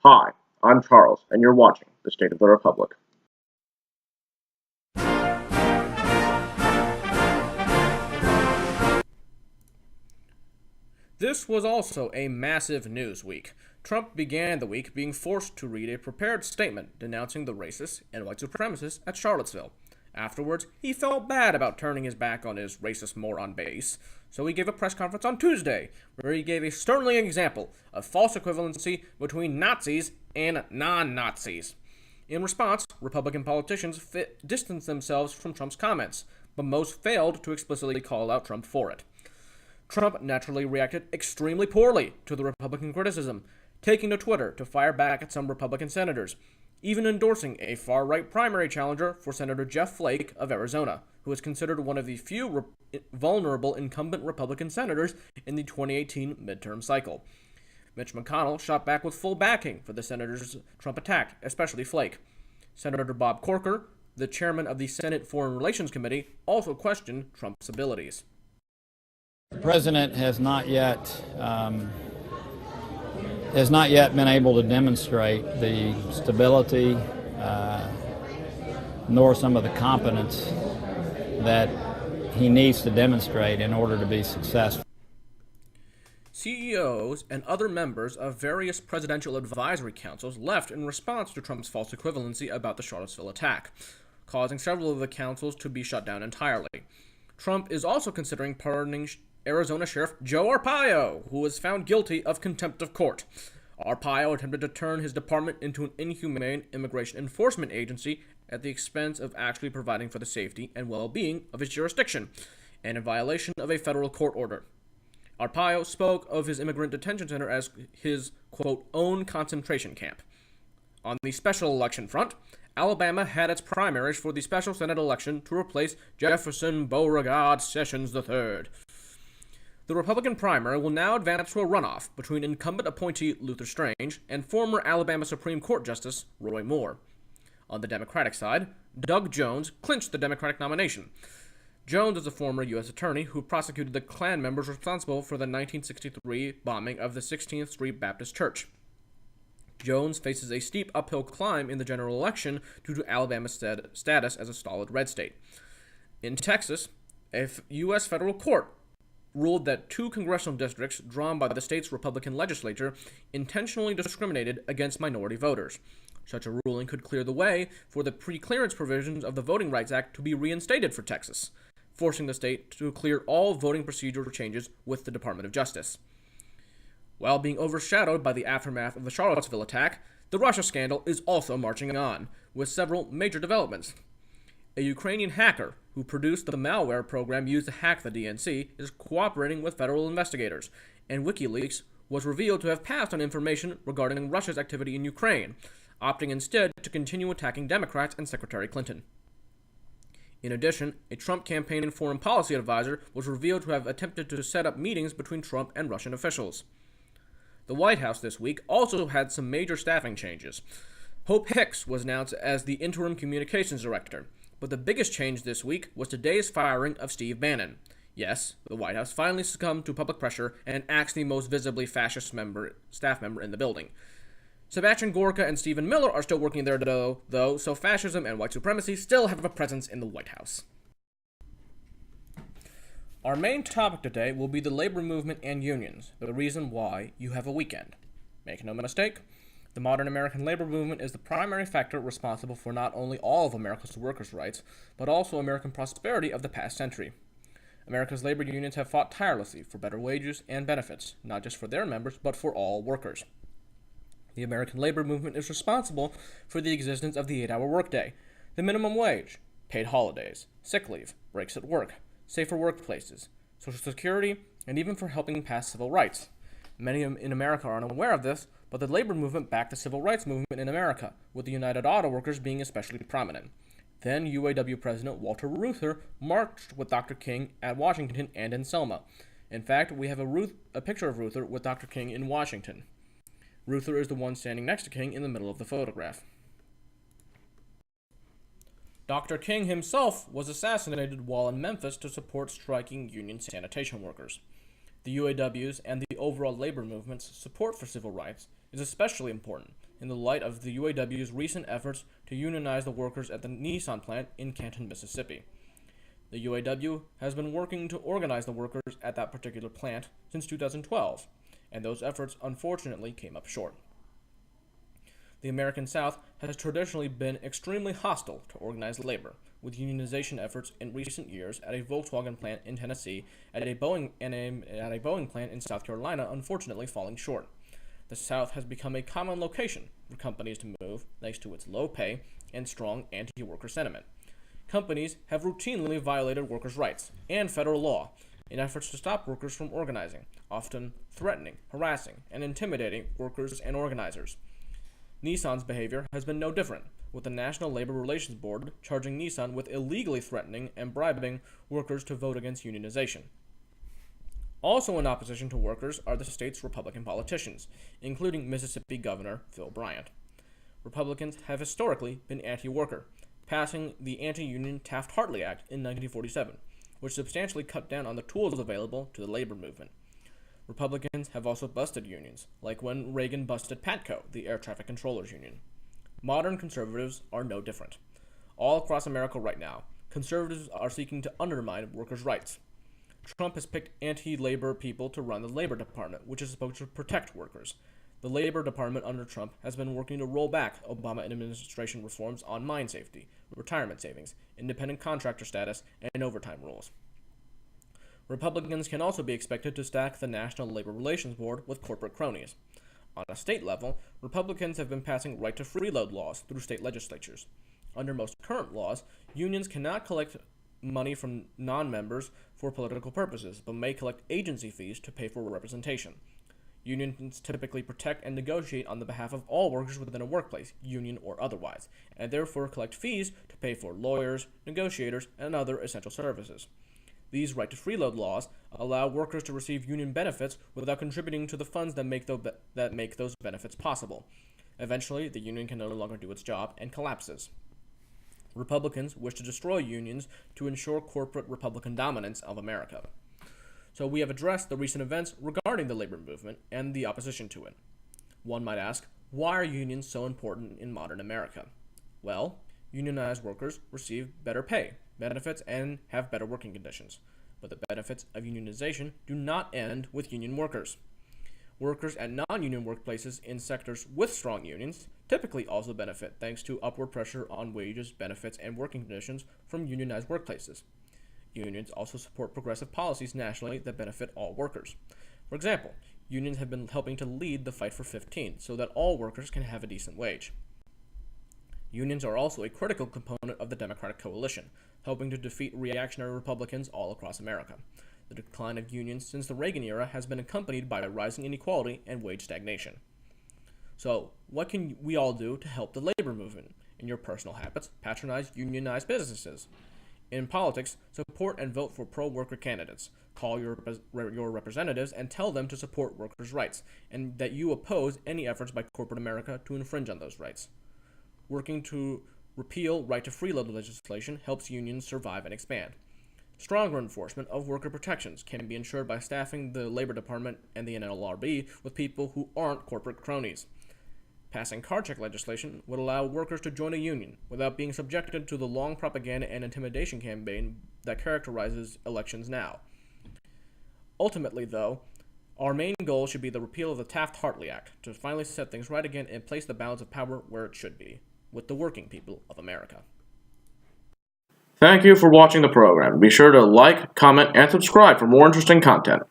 Hi, I'm Charles, and you're watching The State of the Republic. This was also a massive news week. Trump began the week being forced to read a prepared statement denouncing the racists and white supremacists at Charlottesville. Afterwards, he felt bad about turning his back on his racist moron base, so he gave a press conference on Tuesday, where he gave a startling example of false equivalency between Nazis and non-Nazis. In response, Republican politicians distanced themselves from Trump's comments, but most failed to explicitly call out Trump for it. Trump naturally reacted extremely poorly to the Republican criticism, taking to Twitter to fire back at some Republican senators, even endorsing a far-right primary challenger for Senator Jeff Flake of Arizona, who is considered one of the few vulnerable incumbent Republican senators in the 2018 midterm cycle. Mitch McConnell shot back with full backing for the senators Trump attacked, especially Flake. Senator Bob Corker, the chairman of the Senate Foreign Relations Committee, also questioned Trump's abilities. The president has not yet been able to demonstrate the stability nor some of the competence that he needs to demonstrate in order to be successful. CEOs and other members of various presidential advisory councils left in response to Trump's false equivalency about the Charlottesville attack, causing several of the councils to be shut down entirely. Trump is also considering pardoning Arizona Sheriff Joe Arpaio, who was found guilty of contempt of court. Arpaio attempted to turn his department into an inhumane immigration enforcement agency at the expense of actually providing for the safety and well-being of his jurisdiction, and in violation of a federal court order. Arpaio spoke of his immigrant detention center as his, quote, own concentration camp. On the special election front, Alabama had its primaries for the special Senate election to replace Jefferson Beauregard Sessions III. The Republican primary will now advance to a runoff between incumbent appointee Luther Strange and former Alabama Supreme Court Justice Roy Moore. On the Democratic side, Doug Jones clinched the Democratic nomination. Jones is a former U.S. attorney who prosecuted the Klan members responsible for the 1963 bombing of the 16th Street Baptist Church. Jones faces a steep uphill climb in the general election due to Alabama's status as a solid red state. In Texas, a U.S. federal court ruled that two congressional districts drawn by the state's Republican legislature intentionally discriminated against minority voters. Such a ruling could clear the way for the pre-clearance provisions of the Voting Rights Act to be reinstated for Texas, forcing the state to clear all voting procedural changes with the Department of Justice. While being overshadowed by the aftermath of the Charlottesville attack, the Russia scandal is also marching on, with several major developments. A Ukrainian hacker who produced the malware program used to hack the DNC is cooperating with federal investigators, and WikiLeaks was revealed to have passed on information regarding Russia's activity in Ukraine, opting instead to continue attacking Democrats and Secretary Clinton. In addition, a Trump campaign and foreign policy advisor was revealed to have attempted to set up meetings between Trump and Russian officials. The White House this week also had some major staffing changes. Hope Hicks was announced as the interim communications director. But the biggest change this week was today's firing of Steve Bannon. Yes, the White House finally succumbed to public pressure and axed the most visibly fascist staff member in the building. Sebastian Gorka and Stephen Miller are still working there though, so fascism and white supremacy still have a presence in the White House. Our main topic today will be the labor movement and unions, the reason why you have a weekend. Make no mistake, the modern American labor movement is the primary factor responsible for not only all of America's workers' rights, but also American prosperity of the past century. America's labor unions have fought tirelessly for better wages and benefits, not just for their members, but for all workers. The American labor movement is responsible for the existence of the 8-hour workday, the minimum wage, paid holidays, sick leave, breaks at work, safer workplaces, Social Security, and even for helping pass civil rights. Many in America are unaware of this, but the labor movement backed the civil rights movement in America, with the United Auto Workers being especially prominent. Then UAW President Walter Reuther marched with Dr. King at Washington and in Selma. In fact, we have a picture of Reuther with Dr. King in Washington. Reuther is the one standing next to King in the middle of the photograph. Dr. King himself was assassinated while in Memphis to support striking union sanitation workers. The UAW's and the overall labor movement's support for civil rights is especially important, in the light of the UAW's recent efforts to unionize the workers at the Nissan plant in Canton, Mississippi. The UAW has been working to organize the workers at that particular plant since 2012, and those efforts unfortunately came up short. The American South has traditionally been extremely hostile to organized labor, with unionization efforts in recent years at a Volkswagen plant in Tennessee and at a Boeing plant in South Carolina unfortunately falling short. The South has become a common location for companies to move thanks to its low pay and strong anti-worker sentiment. Companies have routinely violated workers' rights and federal law in efforts to stop workers from organizing, often threatening, harassing, and intimidating workers and organizers. Nissan's behavior has been no different, with the National Labor Relations Board charging Nissan with illegally threatening and bribing workers to vote against unionization. Also in opposition to workers are the state's Republican politicians, including Mississippi Governor Phil Bryant. Republicans have historically been anti-worker, passing the anti-union Taft-Hartley Act in 1947, which substantially cut down on the tools available to the labor movement. Republicans have also busted unions, like when Reagan busted PATCO, the air traffic controllers union. Modern conservatives are no different. All across America right now, conservatives are seeking to undermine workers' rights. Trump has picked anti-labor people to run the Labor Department, which is supposed to protect workers. The Labor Department under Trump has been working to roll back Obama administration reforms on mine safety, retirement savings, independent contractor status, and overtime rules. Republicans can also be expected to stack the National Labor Relations Board with corporate cronies. On a state level, Republicans have been passing right-to-freeload laws through state legislatures. Under most current laws, unions cannot collect money from non-members for political purposes, but may collect agency fees to pay for representation. Unions typically protect and negotiate on the behalf of all workers within a workplace, union or otherwise, and therefore collect fees to pay for lawyers, negotiators, and other essential services. These right-to-freeload laws allow workers to receive union benefits without contributing to the funds that make those benefits possible. Eventually, the union can no longer do its job and collapses. Republicans wish to destroy unions to ensure corporate Republican dominance of America. So we have addressed the recent events regarding the labor movement and the opposition to it. One might ask, why are unions so important in modern America? Well, unionized workers receive better pay, benefits, and have better working conditions. But the benefits of unionization do not end with union workers. Workers at non-union workplaces in sectors with strong unions typically also benefit thanks to upward pressure on wages, benefits, and working conditions from unionized workplaces. Unions also support progressive policies nationally that benefit all workers. For example, unions have been helping to lead the fight for 15 so that all workers can have a decent wage. Unions are also a critical component of the Democratic coalition, helping to defeat reactionary Republicans all across America. The decline of unions since the Reagan era has been accompanied by rising inequality and wage stagnation. So, what can we all do to help the labor movement? In your personal habits, patronize unionized businesses. In politics, support and vote for pro-worker candidates. Call your representatives and tell them to support workers' rights, and that you oppose any efforts by corporate America to infringe on those rights. Working to repeal right-to-freeload legislation helps unions survive and expand. Stronger enforcement of worker protections can be ensured by staffing the Labor Department and the NLRB with people who aren't corporate cronies. Passing card check legislation would allow workers to join a union without being subjected to the long propaganda and intimidation campaign that characterizes elections now. Ultimately, though, our main goal should be the repeal of the Taft-Hartley Act to finally set things right again and place the balance of power where it should be, with the working people of America. Thank you for watching the program. Be sure to like, comment, and subscribe for more interesting content.